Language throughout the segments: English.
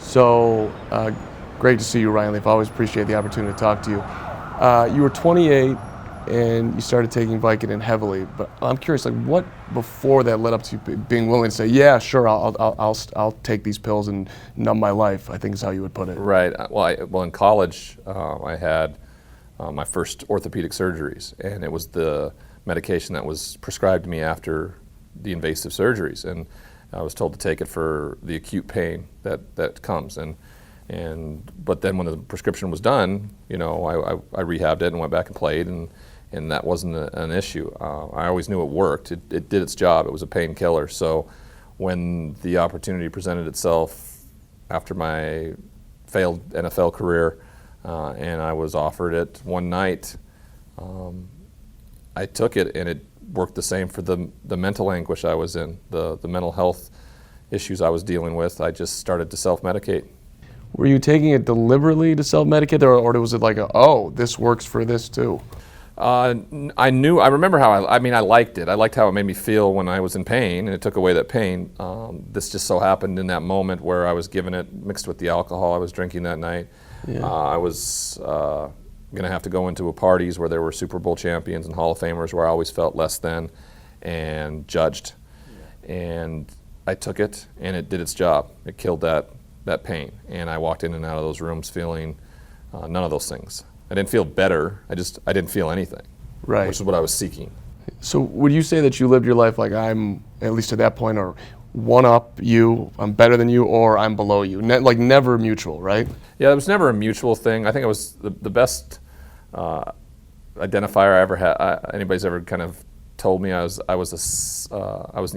So, great to see you, Ryan Leaf. I always appreciate the opportunity to talk to you. You were 28 and you started taking Vicodin heavily, but I'm curious, like, what before that led up to you being willing to say, yeah, sure, I'll take these pills and numb my life, I think is how you would put it. Right. Well, in college, I had my first orthopedic surgeries, and it was the medication that was prescribed to me after the invasive surgeries, and I was told to take it for the acute pain that comes. But then when the prescription was done, I rehabbed it and went back and played, and that wasn't an issue. I always knew it worked. It did its job. It was a painkiller. So when the opportunity presented itself after my failed NFL career, and I was offered it one night, I took it, and it worked the same for the mental anguish I was in, the mental health issues I was dealing with. I just started to self-medicate. Were you taking it deliberately to self-medicate, or was it like, oh, this works for this too? I remember how I liked it. I liked how it made me feel when I was in pain, and it took away that pain. This just so happened in that moment where I was given it mixed with the alcohol I was drinking that night. Yeah. I was going to have to go into parties where there were Super Bowl champions and Hall of Famers where I always felt less than and judged. Yeah. And I took it, and it did its job. It killed that pain, and I walked in and out of those rooms feeling none of those things. I didn't feel better. I didn't feel anything, right? Which is what I was seeking. So would you say that you lived your life like I'm, at least at that point, or one up you, I'm better than you, or I'm below you? Like never mutual, right? Yeah, it was never a mutual thing. I think it was the best identifier I ever had. Anybody's ever kind of told me I was an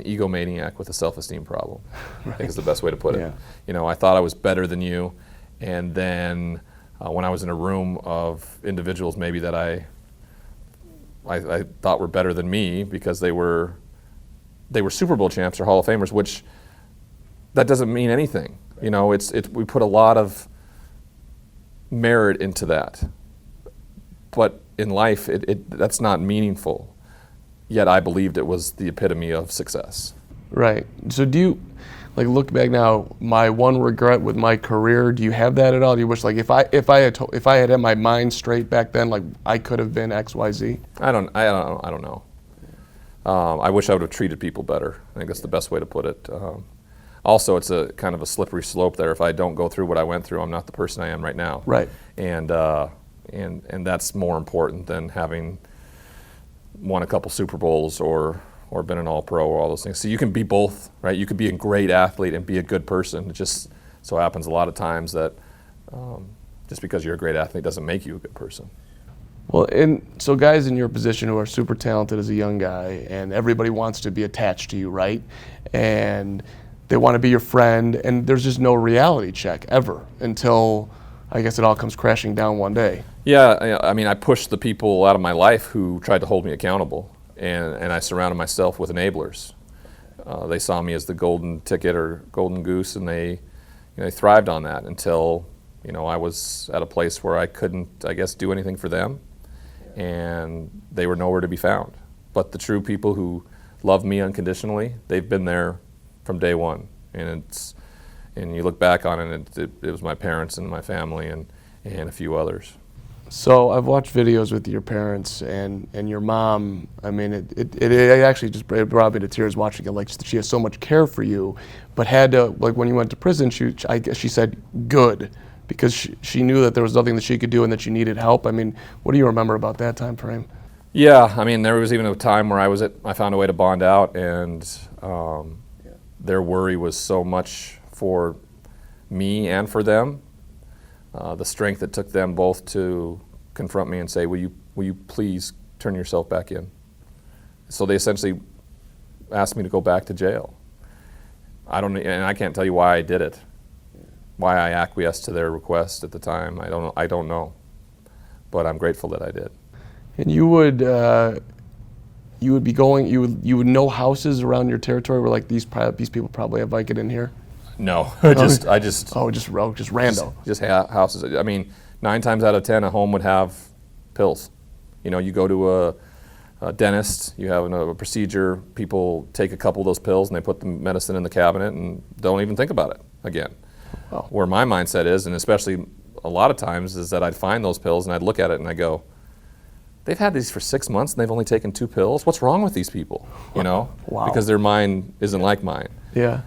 egomaniac with a self-esteem problem. Right. I think is the best way to put it. Yeah. I thought I was better than you, and then when I was in a room of individuals maybe that I thought were better than me because they were Super Bowl champs or Hall of Famers, which that doesn't mean anything. We put a lot of merit into that, but in life that's not meaningful. Yet I believed it was the epitome of success. Right. So do you, look back now, my one regret with my career, do you have that at all? Do you wish, if I had my mind straight back then, I could have been X, Y, Z? I don't know. I wish I would have treated people better. I think that's the best way to put it. Also, it's a kind of a slippery slope there. If I don't go through what I went through, I'm not the person I am right now. Right. And that's more important than having won a couple Super Bowls or been an All-Pro or all those things. So you can be both, right? You could be a great athlete and be a good person. It just so happens a lot of times that just because you're a great athlete doesn't make you a good person. Well, and so guys in your position who are super talented as a young guy, and everybody wants to be attached to you, right? And they want to be your friend, and there's just no reality check ever until I guess it all comes crashing down one day. Yeah, I pushed the people out of my life who tried to hold me accountable, and I surrounded myself with enablers. They saw me as the golden ticket or golden goose, and they thrived on that until I was at a place where I couldn't, I guess, do anything for them, and they were nowhere to be found. But the true people who love me unconditionally, they've been there from day one, and you look back on it, it was my parents and my family and a few others. So I've watched videos with your parents and your mom. It actually just brought me to tears watching it. She has so much care for you, but had to, when you went to prison, I guess she said good, because she knew that there was nothing that she could do and that you needed help. What do you remember about that time frame? Yeah, there was even a time where I found a way to bond out, and their worry was so much for me and for them. The strength it took them both to confront me and say, will you please turn yourself back in? So they essentially asked me to go back to jail. I can't tell you why I did it, why I acquiesced to their request at the time. I don't know, but I'm grateful that I did. And you would be going, you would know houses around your territory where these people probably have Vicodin here? No, just random. Just houses. 9 times out of 10, a home would have pills. You go to a dentist, you have a procedure, people take a couple of those pills and they put the medicine in the cabinet and don't even think about it again. Oh. Where my mindset is, and especially a lot of times, is that I'd find those pills and I'd look at it and I go, they've had these for 6 months and they've only taken 2 pills. What's wrong with these people? You know, Wow. Because their mind isn't like mine. Yeah.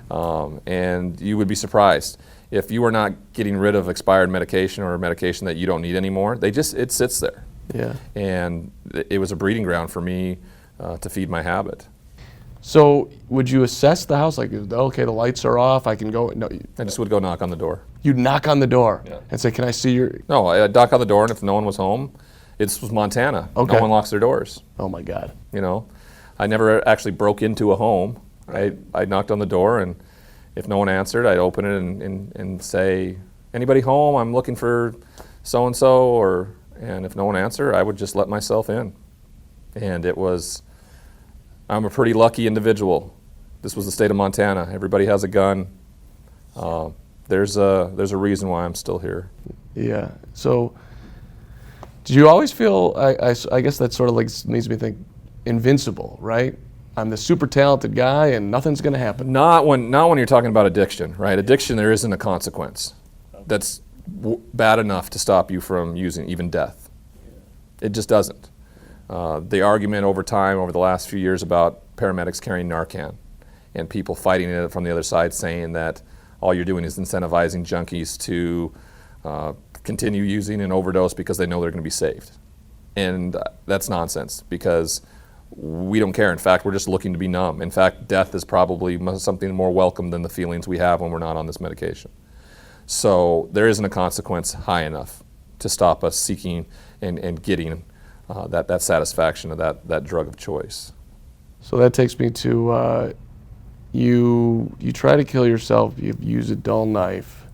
And you would be surprised if you are not getting rid of expired medication or medication that you don't need anymore. It sits there. Yeah. And it was a breeding ground for me to feed my habit. So would you assess the house like, okay, the lights are off, I can go? No, I just would go knock on the door. you'd knock on the door Yeah. and say, can I see your? No, I'd knock on the door, and if no one was home, this was Montana. Okay. No one locks their doors. Oh my God. You know, I never actually broke into a home. I knocked on the door, and if no one answered, I'd open it and say, anybody home? I'm looking for so and so. And if no one answered, I would just let myself in. And I'm a pretty lucky individual. This was the state of Montana. Everybody has a gun. There's a reason why I'm still here. Yeah. So did you always feel, I guess that sort of like makes me think, invincible, right? I'm the super talented guy and nothing's going to happen. Not when you're talking about addiction, right? Addiction, there isn't a consequence that's bad enough to stop you from using even death. It just doesn't. The argument over time, over the last few years, about paramedics carrying Narcan and people fighting it from the other side, saying that all you're doing is incentivizing junkies to continue using and overdose because they know they're going to be saved. And that's nonsense, because we don't care. In fact, we're just looking to be numb. In fact, death is probably something more welcome than the feelings we have when we're not on this medication. So there isn't a consequence high enough to stop us seeking and getting that satisfaction of that drug of choice. So that takes me to you try to kill yourself. You use a dull knife.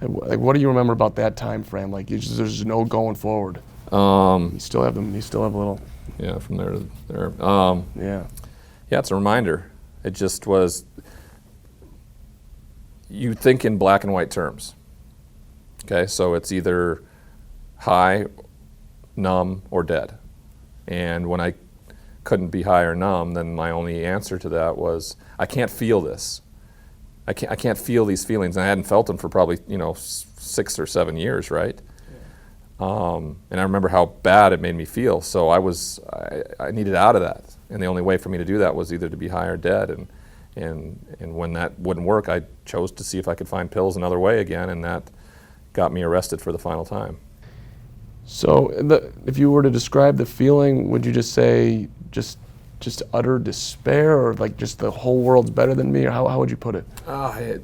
Like, what do you remember about that time frame? Like, there's no going forward. You still have them. You still have a little. Yeah, from there to there. Yeah. Yeah, it's a reminder. It just was. You think in black and white terms. Okay, so it's either high, numb, or dead. And when I couldn't be high or numb, then my only answer to that was, I can't feel this. I can't feel these feelings, and I hadn't felt them for probably 6 or 7 years, right? And I remember how bad it made me feel. So I needed out of that, and the only way for me to do that was either to be high or dead. And when that wouldn't work, I chose to see if I could find pills another way again, and that got me arrested for the final time. So if you were to describe the feeling, would you just say just utter despair, or like just the whole world's better than me, or how would you put it? I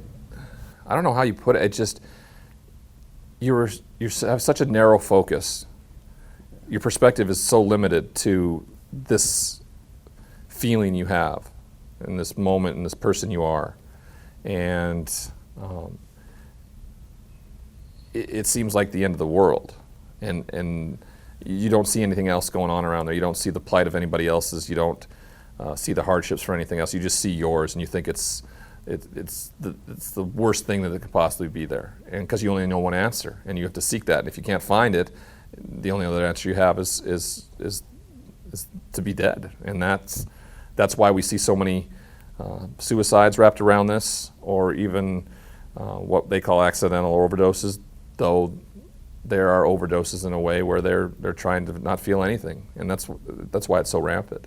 don't know how you put it. It just you have such a narrow focus. Your perspective is so limited to this feeling you have in this moment, in this person you are, and it seems like the end of the world, and you don't see anything else going on around there. You don't see the plight of anybody else's. You don't see the hardships for anything else. You just see yours, and you think it's the worst thing that could possibly be there. And because you only know one answer, and you have to seek that. And if you can't find it, the only other answer you have is to be dead. And that's why we see so many suicides wrapped around this, or even what they call accidental overdoses, though there are overdoses in a way where they're trying to not feel anything, and that's why it's so rampant.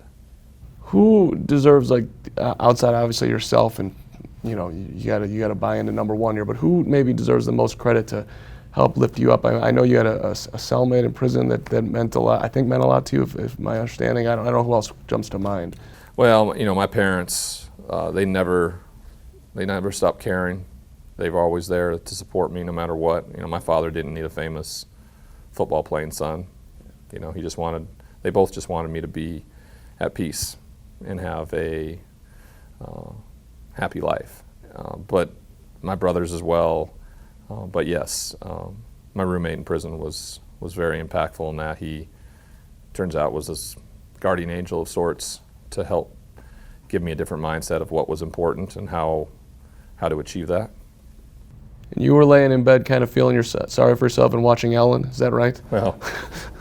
Who deserves, like, outside obviously yourself, and you gotta buy into number one here, but who maybe deserves the most credit to help lift you up? I know you had a cellmate in prison that meant a lot. I think meant a lot to you, if my understanding. I don't know who else jumps to mind. Well, my parents, they never stopped caring. They were always there to support me no matter what. My father didn't need a famous football playing son. They both just wanted me to be at peace and have a happy life. But my brothers as well. But yes, my roommate in prison was very impactful in that. He turns out was this guardian angel of sorts to help give me a different mindset of what was important and how to achieve that. And you were laying in bed kind of feeling sorry for yourself and watching Ellen, is that right? Well,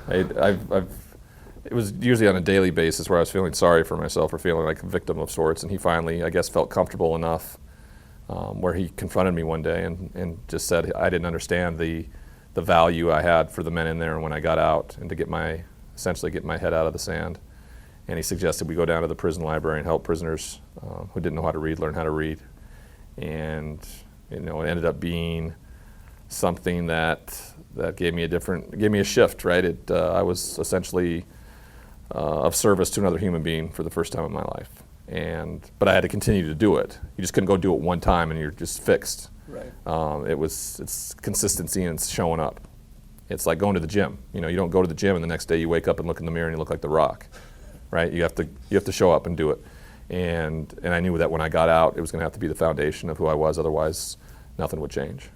it was usually on a daily basis where I was feeling sorry for myself or feeling like a victim of sorts, and he finally, I guess, felt comfortable enough where he confronted me one day and just said I didn't understand the value I had for the men in there when I got out, and to essentially get my head out of the sand. And he suggested we go down to the prison library and help prisoners who didn't know how to read learn how to read. And it ended up being something that gave me a shift, right? I was essentially of service to another human being for the first time in my life. But I had to continue to do it. You just couldn't go do it one time and you're just fixed. Right. It's consistency and it's showing up. It's like going to the gym. You don't go to the gym and the next day you wake up and look in the mirror and you look like The Rock, right? You have to show up and do it. And I knew that when I got out, it was going to have to be the foundation of who I was. Otherwise, nothing would change.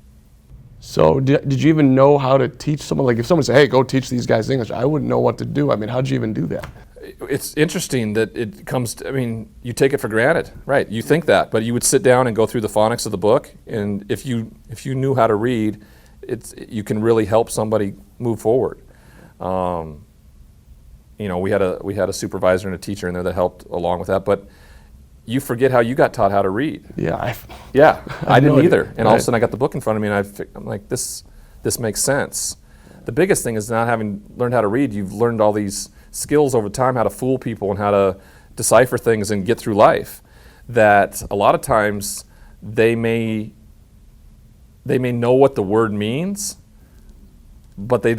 So did you even know how to teach someone? Like if someone said, hey, go teach these guys English, I wouldn't know what to do. I mean, how'd you even do that? It's interesting that it comes to, you take it for granted, right? You think that, but you would sit down and go through the phonics of the book, and if you knew how to read, you can really help somebody move forward. We had a supervisor and a teacher in there that helped along with that, but you forget how you got taught how to read. Yeah. I didn't either. And all of a Right. sudden I got the book in front of me and I'm like, this makes sense. The biggest thing is not having learned how to read. You've learned all these skills over time, how to fool people and how to decipher things and get through life, that a lot of times they may know what the word means, but they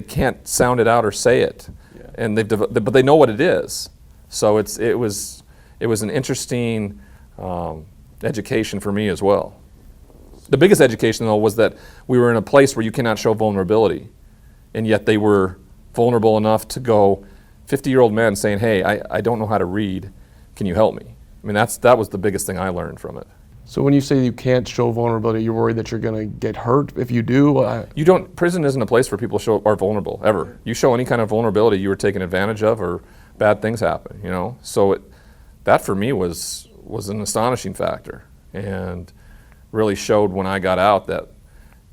can't sound it out or say it. Yeah. And but they know what it is. So it was an interesting education for me as well. The biggest education, though, was that we were in a place where you cannot show vulnerability, and yet they were vulnerable enough to go, 50-year-old men saying, hey, I don't know how to read, can you help me? That was the biggest thing I learned from it. So when you say you can't show vulnerability, you're worried that you're going to get hurt if you do? Prison isn't a place where people are vulnerable, ever. You show any kind of vulnerability, you were taken advantage of or bad things happen, So that for me was an astonishing factor, and really showed when I got out that,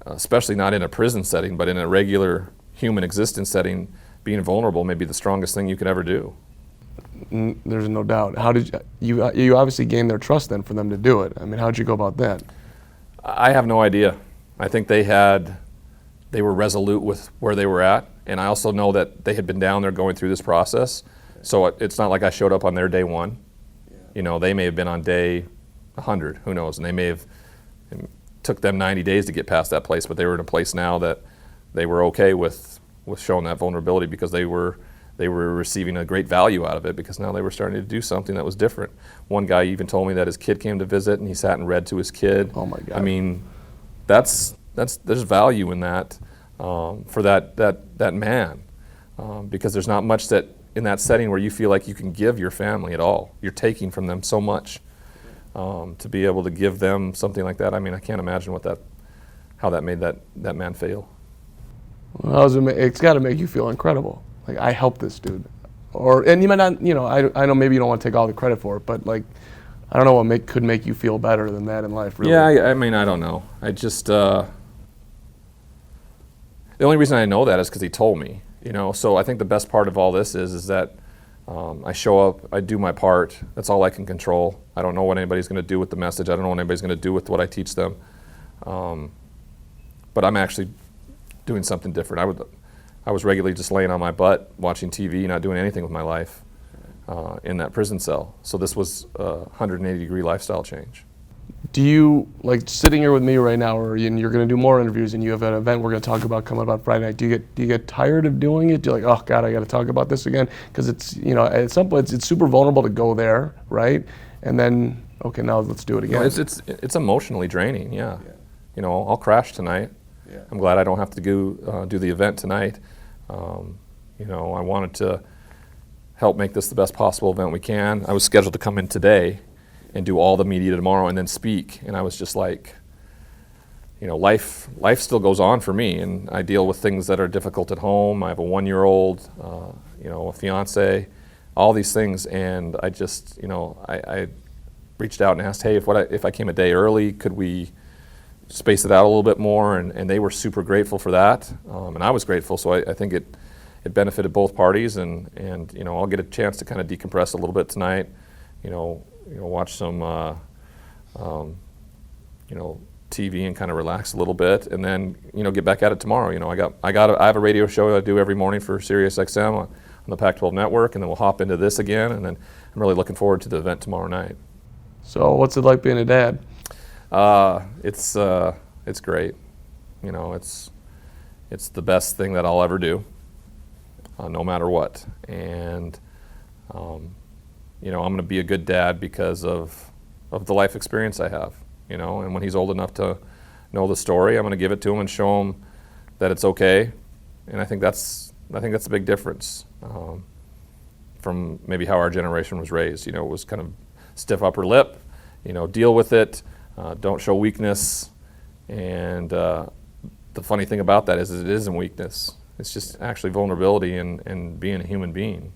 especially not in a prison setting, but in a regular human existence setting, being vulnerable may be the strongest thing you could ever do. There's no doubt. How did you obviously gained their trust then for them to do it? How'd you go about that? I have no idea. I think they were resolute with where they were at, and I also know that they had been down there going through this process, so it's not like I showed up on their day one. Yeah. They may have been on day 100, who knows, and they may have, it took them 90 days to get past that place, but they were in a place now that they were okay with showing that vulnerability, because they were receiving a great value out of it, because now they were starting to do something that was different. One guy even told me that his kid came to visit and he sat and read to his kid. Oh my God. There's value in that for that man, because there's not much that in that setting where you feel like you can give your family at all. You're taking from them so much. To be able to give them something like that, I can't imagine how that made that man feel. Well, it's got to make you feel incredible. Like, I helped this dude. And you might not, I know maybe you don't want to take all the credit for it, but I don't know what could make you feel better than that in life, really. Yeah, I don't know. I just, the only reason I know that is because he told me, So I think the best part of all this is that I show up, I do my part. That's all I can control. I don't know what anybody's going to do with the message. I don't know what anybody's going to do with what I teach them. But I'm actually doing something different. I was regularly just laying on my butt, watching TV, not doing anything with my life in that prison cell. So this was a 180-degree lifestyle change. Do you, sitting here with me right now, or you're going to do more interviews and you have an event we're going to talk about coming up Friday night, do you get tired of doing it? Do you oh God, I got to talk about this again? Because it's, at some point it's super vulnerable to go there, right? And then, okay, now let's do it again. It's emotionally draining, yeah. I'll crash tonight. Yeah. I'm glad I don't have to do the event tonight. I wanted to help make this the best possible event we can. I was scheduled to come in today and do all the media tomorrow and then speak, and I was just like, life still goes on for me, and I deal with things that are difficult at home. I have a 1-year-old, a fiance, all these things, and I just, I reached out and asked, hey, if I came a day early, could we space it out a little bit more? And they were super grateful for that, and I was grateful. So I think it benefited both parties, and I'll get a chance to kind of decompress a little bit tonight. Watch some you know, TV and kind of relax a little bit, and then, you know, get back at it tomorrow. You know, I have a radio show that I do every morning for Sirius XM on the Pac-12 network, and then we'll hop into this again, and then I'm really looking forward to the event tomorrow night. So what's it like being a dad? It's great. You know, it's the best thing that I'll ever do, no matter what. And you know, I'm going to be a good dad because of the life experience I have. You know, and when he's old enough to know the story, I'm going to give it to him and show him that it's okay. And I think that's a big difference from maybe how our generation was raised. You know, it was kind of stiff upper lip. You know, deal with it. Don't show weakness. And the funny thing about that is it isn't weakness. It's just actually vulnerability and being a human being.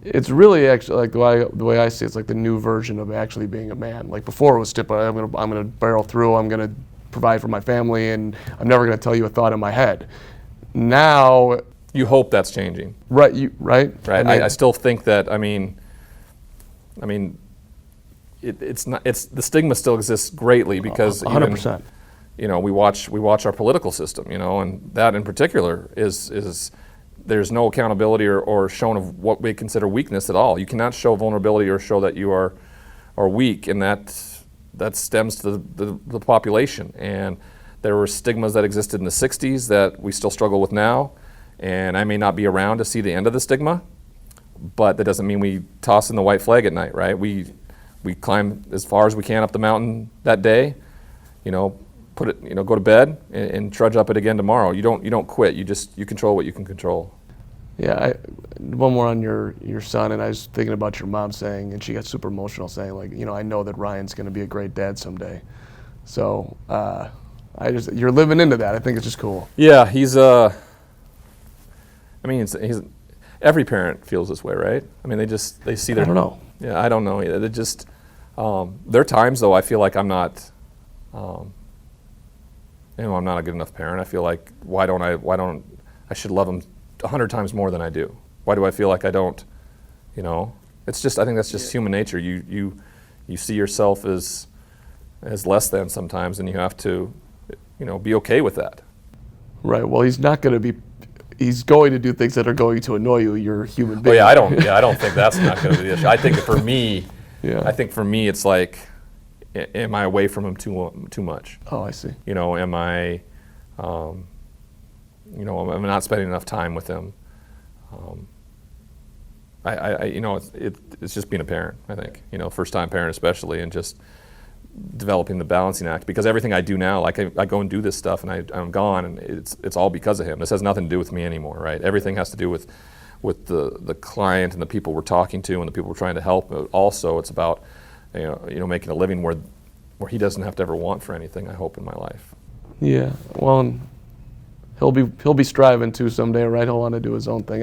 It's really actually like the way I see it, it's like the new version of actually being a man. Like before it was I'm gonna barrel through, I'm gonna provide for my family, and I'm never gonna tell you a thought in my head. Now you hope that's changing. Right, right? Right. I still think that it's not. It's the stigma still exists greatly because 100%. You know, we watch our political system, you know, and that in particular is there's no accountability or shown of what we consider weakness at all. You cannot show vulnerability or show that you are weak, and that stems to the population. And there were stigmas that existed in the 60s that we still struggle with now, and I may not be around to see the end of the stigma, but that doesn't mean we toss in the white flag at night, right? We climb as far as we can up the mountain that day, you know, go to bed and trudge up it again tomorrow. You don't quit. You control what you can control. Yeah, one more on your son, and I was thinking about your mom saying, and she got super emotional saying, like, you know, I know that Ryan's going to be a great dad someday. So you're living into that. I think it's just cool. Yeah, he's every parent feels this way, right? I mean, they see their. I don't know. Yeah, I don't know either. They just there are times though I feel like I'm not. You know, I'm not a good enough parent. I feel like I should love him 100 times more than I do. Why do I feel like I don't? You know, it's just, I think that's just human nature. You see yourself as less than sometimes, and you have to, you know, be okay with that. Right. Well, he's going to do things that are going to annoy you. You're a human being. Oh, I don't think that's not going to be the issue. I think for me, it's like, am I away from him too much? Oh, I see. You know, am I, am I not spending enough time with him? You know, it's just being a parent, I think. You know, first-time parent especially, and just developing the balancing act. Because everything I do now, like I go and do this stuff, and I'm gone, and it's all because of him. This has nothing to do with me anymore, right? Everything has to do with the client and the people we're talking to and the people we're trying to help. But also, it's about you know, making a living where he doesn't have to ever want for anything, I hope, in my life. Yeah, well, and he'll be striving to someday, right? He'll want to do his own thing.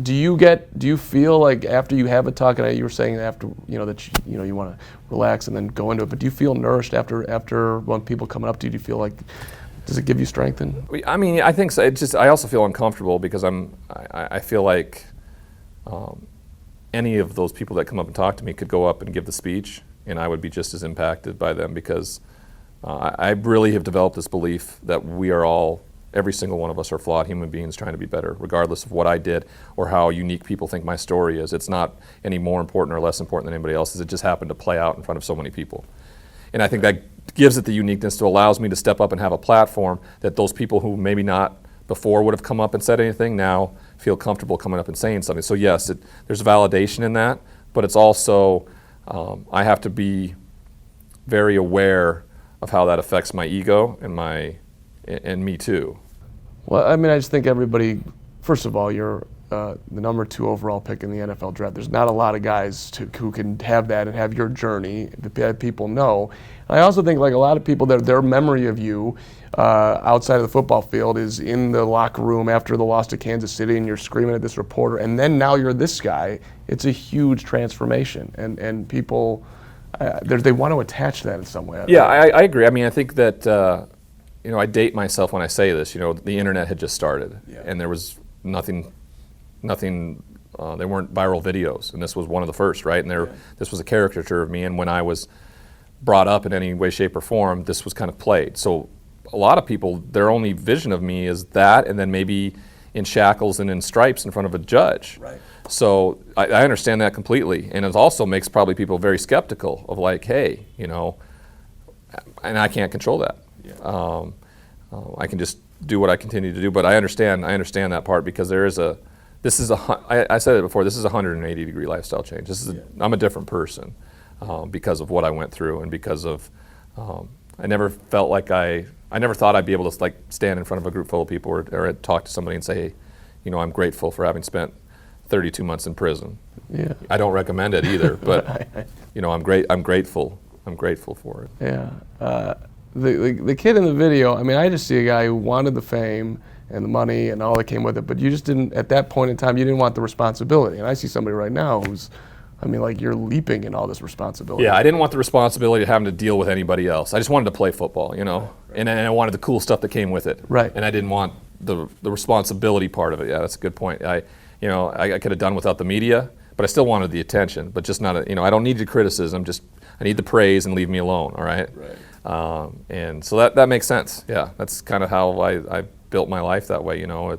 Do you feel like after you have a talk, and you were saying after, you know, that you want to relax and then go into it, but do you feel nourished after when people coming up to you? Do you feel like, does it give you strength? I mean, I think so. I also feel uncomfortable because I feel like any of those people that come up and talk to me could go up and give the speech, and I would be just as impacted by them because I really have developed this belief that we are all, every single one of us are flawed human beings trying to be better, regardless of what I did or how unique people think my story is. It's not any more important or less important than anybody else's. It just happened to play out in front of so many people. And I think that gives it the uniqueness to allows me to step up and have a platform that those people who maybe not before would have come up and said anything now feel comfortable coming up and saying something. So yes, there's validation in that, but it's also, I have to be very aware of how that affects my ego and me too. Well, I mean, I just think everybody, first of all, you're the number 2 overall pick in the NFL draft. There's not a lot of guys who can have that and have your journey that people know. And I also think like a lot of people, their memory of you outside of the football field is in the locker room after the loss to Kansas City, and you're screaming at this reporter, and then now you're this guy. It's a huge transformation, and people, they want to attach that in some way. Yeah, I agree. I mean, I think that, you know, I date myself when I say this. You know, the internet had just started, and there was nothing they weren't viral videos, and this was one of the first, right? And this was a caricature of me, and when I was brought up in any way, shape, or form, this was kind of played. So a lot of people, their only vision of me is that, and then maybe in shackles and in stripes in front of a judge. Right. So I understand that completely, and it also makes probably people very skeptical of like, hey, you know, and I can't control that. Yeah. I can just do what I continue to do, but I understand that part, because there is I said it before, this is a 180-degree lifestyle change. I'm a different person because of what I went through, and because of, I never felt like I never thought I'd be able to like stand in front of a group full of people or talk to somebody and say, hey, you know, I'm grateful for having spent 32 months in prison. Yeah. I don't recommend it either, but you know, I'm grateful for it. Yeah. The kid in the video, I mean, I just see a guy who wanted the fame and the money and all that came with it, but you just didn't, at that point in time, you didn't want the responsibility. And I see somebody right now who's, I mean, like, you're leaping in all this responsibility. Yeah, I didn't want the responsibility of having to deal with anybody else. I just wanted to play football, you know, right. And I wanted the cool stuff that came with it. Right. And I didn't want the responsibility part of it. Yeah, that's a good point. I could have done without the media, but I still wanted the attention, but just not, I don't need the criticism, just I need the praise and leave me alone, all right? Right. And so that makes sense. Yeah, that's kind of how I built my life that way, you know.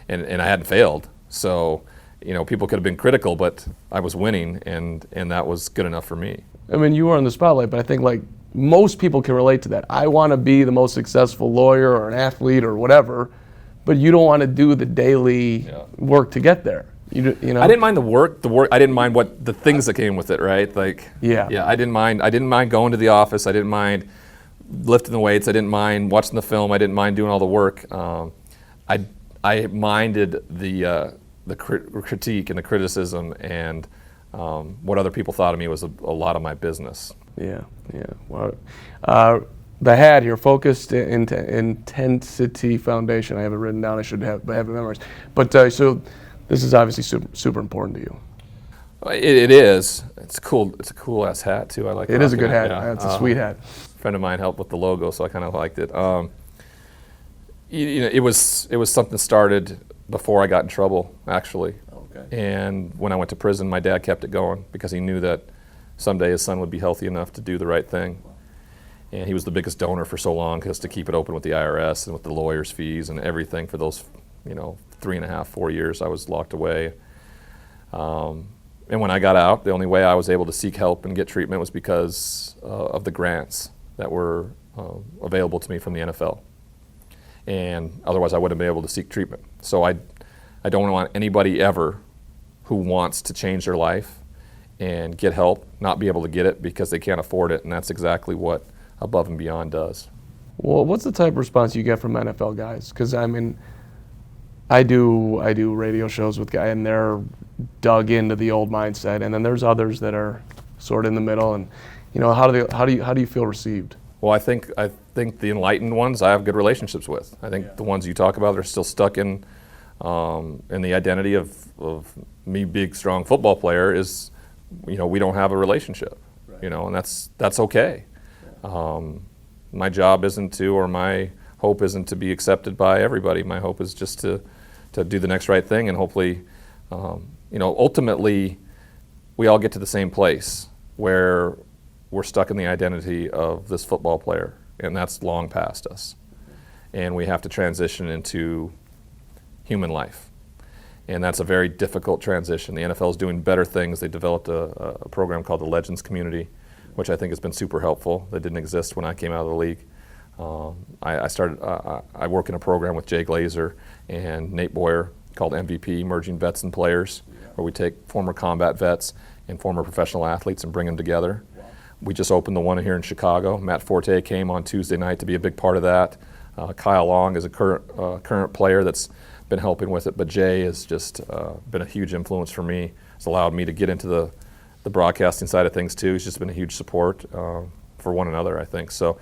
And I hadn't failed, so you know, people could have been critical, but I was winning, and that was good enough for me. I mean, you were in the spotlight, but I think like most people can relate to that. I want to be the most successful lawyer or an athlete or whatever, but you don't want to do the daily work to get there. You know. I didn't mind the work. I didn't mind what the things that came with it, right? Like, yeah. I didn't mind going to the office. I didn't mind lifting the weights. I didn't mind watching the film. I didn't mind doing all the work. I minded the critique and the criticism, and what other people thought of me was a lot of my business. Yeah. Well, the hat here, Focused Intensity Foundation. I have it written down. I should have it memorized. But so this is obviously super important to you. It is. It's a cool ass hat too. I like it. It is a good hat. Yeah. It's a sweet hat. A friend of mine helped with the logo, so I kind of liked it. It was something started before I got in trouble, actually. Okay. And when I went to prison, my dad kept it going because he knew that someday his son would be healthy enough to do the right thing. And he was the biggest donor for so long, because to keep it open with the IRS and with the lawyers' fees and everything for those, 3.5, 4 years I was locked away. And when I got out, the only way I was able to seek help and get treatment was because of the grants that were available to me from the NFL. And otherwise I wouldn't have been able to seek treatment. So I don't want anybody ever who wants to change their life and get help not be able to get it because they can't afford it, and that's exactly what Above and Beyond does. Well, what's the type of response you get from NFL guys? Because I mean, I do radio shows with guys, and they're dug into the old mindset, and then there's others that are sort of in the middle. And how do you feel received? Well, I think the enlightened ones I have good relationships with. I think the ones you talk about are still stuck in the identity of me being a strong football player is, we don't have a relationship, right. And that's okay. My job isn't to, or my hope isn't to be accepted by everybody. My hope is just to do the next right thing, and hopefully, ultimately, we all get to the same place where we're stuck in the identity of this football player, and that's long past us. And we have to transition into human life. And that's a very difficult transition. The NFL is doing better things. They developed a program called the Legends Community, which I think has been super helpful. That didn't exist when I came out of the league. I work in a program with Jay Glazer and Nate Boyer called MVP, Merging Vets and Players, where we take former combat vets and former professional athletes and bring them together. We just opened the one here in Chicago. Matt Forte came on Tuesday night to be a big part of that. Kyle Long is a current player that's been helping with it, but Jay has just been a huge influence for me. It's allowed me to get into the broadcasting side of things too. He's just been a huge support for one another, I think. So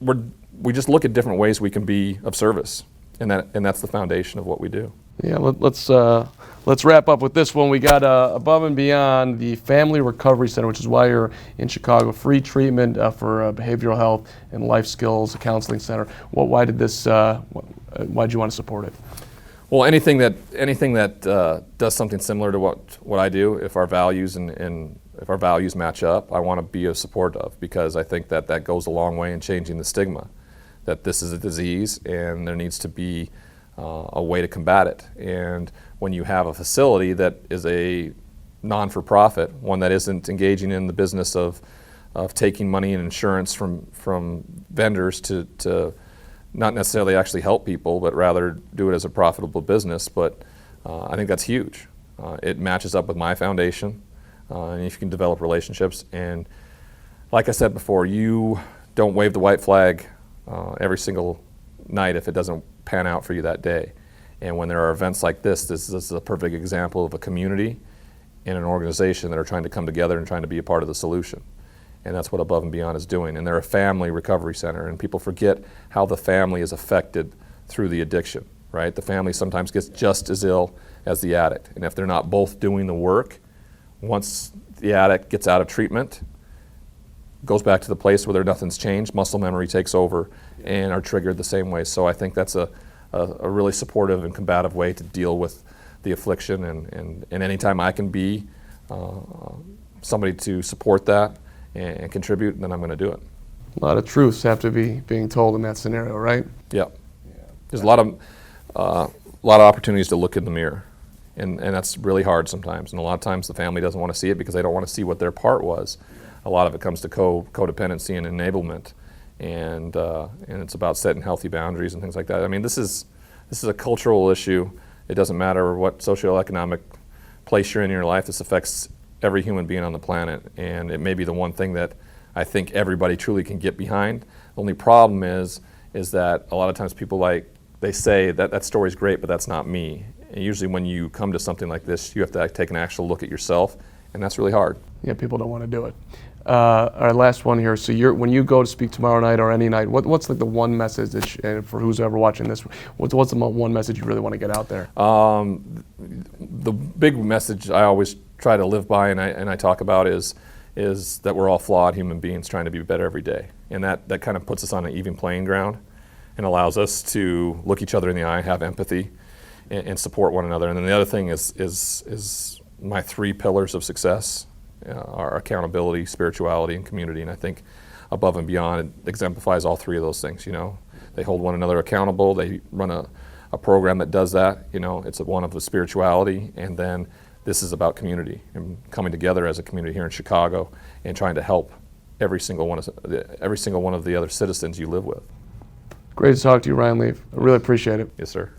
we just look at different ways we can be of service, and that's the foundation of what we do. Yeah, let's wrap up with this one. We got Above and Beyond, the Family Recovery Center, which is why you're in Chicago. Free treatment for behavioral health and life skills, a counseling center. Why'd you want to support it? Well, anything that does something similar to what I do, if our values and if our values match up, I want to be a support of, because I think that goes a long way in changing the stigma that this is a disease and there needs to be a way to combat it. And when you have a facility that is a non-for-profit, one that isn't engaging in the business of taking money and insurance from vendors to not necessarily actually help people, but rather do it as a profitable business. But I think that's huge. It matches up with my foundation, and if you can develop relationships. And like I said before, you don't wave the white flag every single night if it doesn't pan out for you that day. And when there are events like this is a perfect example of a community and an organization that are trying to come together and trying to be a part of the solution. And that's what Above and Beyond is doing. And they're a family recovery center, and people forget how the family is affected through the addiction, right? The family sometimes gets just as ill as the addict. And if they're not both doing the work, once the addict gets out of treatment, goes back to the place where nothing's changed, muscle memory takes over and are triggered the same way. So I think that's a really supportive and combative way to deal with the affliction, and anytime I can be somebody to support that and contribute, then I'm going to do it. A lot of truths have to be being told in that scenario, right? Yeah. There's a lot of opportunities to look in the mirror, and that's really hard sometimes. And a lot of times the family doesn't want to see it because they don't want to see what their part was. A lot of it comes to codependency and enablement, and it's about setting healthy boundaries and things like that. I mean, this is a cultural issue. It doesn't matter what socioeconomic place you're in your life. This affects every human being on the planet, and it may be the one thing that I think everybody truly can get behind. The only problem is that a lot of times people they say that story's great, but that's not me. And usually when you come to something like this, you have to take an actual look at yourself, and that's really hard. Yeah, people don't want to do it. Our last one here. So when you go to speak tomorrow night or any night, what's like the one message that and for who's ever watching this, what's the one message you really want to get out there? The big message I always try to live by and I talk about is that we're all flawed human beings trying to be better every day, and that kind of puts us on an even playing ground and allows us to look each other in the eye, have empathy, and support one another. And then the other thing is my 3 pillars of success. Our accountability, spirituality, and community. And I think Above and Beyond exemplifies all 3 of those things. They hold one another accountable. They run a program that does that. It's one of the spirituality, and then this is about community and coming together as a community here in Chicago and trying to help every single one of the other citizens you live with. Great to talk to you, Ryan Leaf. I really appreciate it. Yes, sir.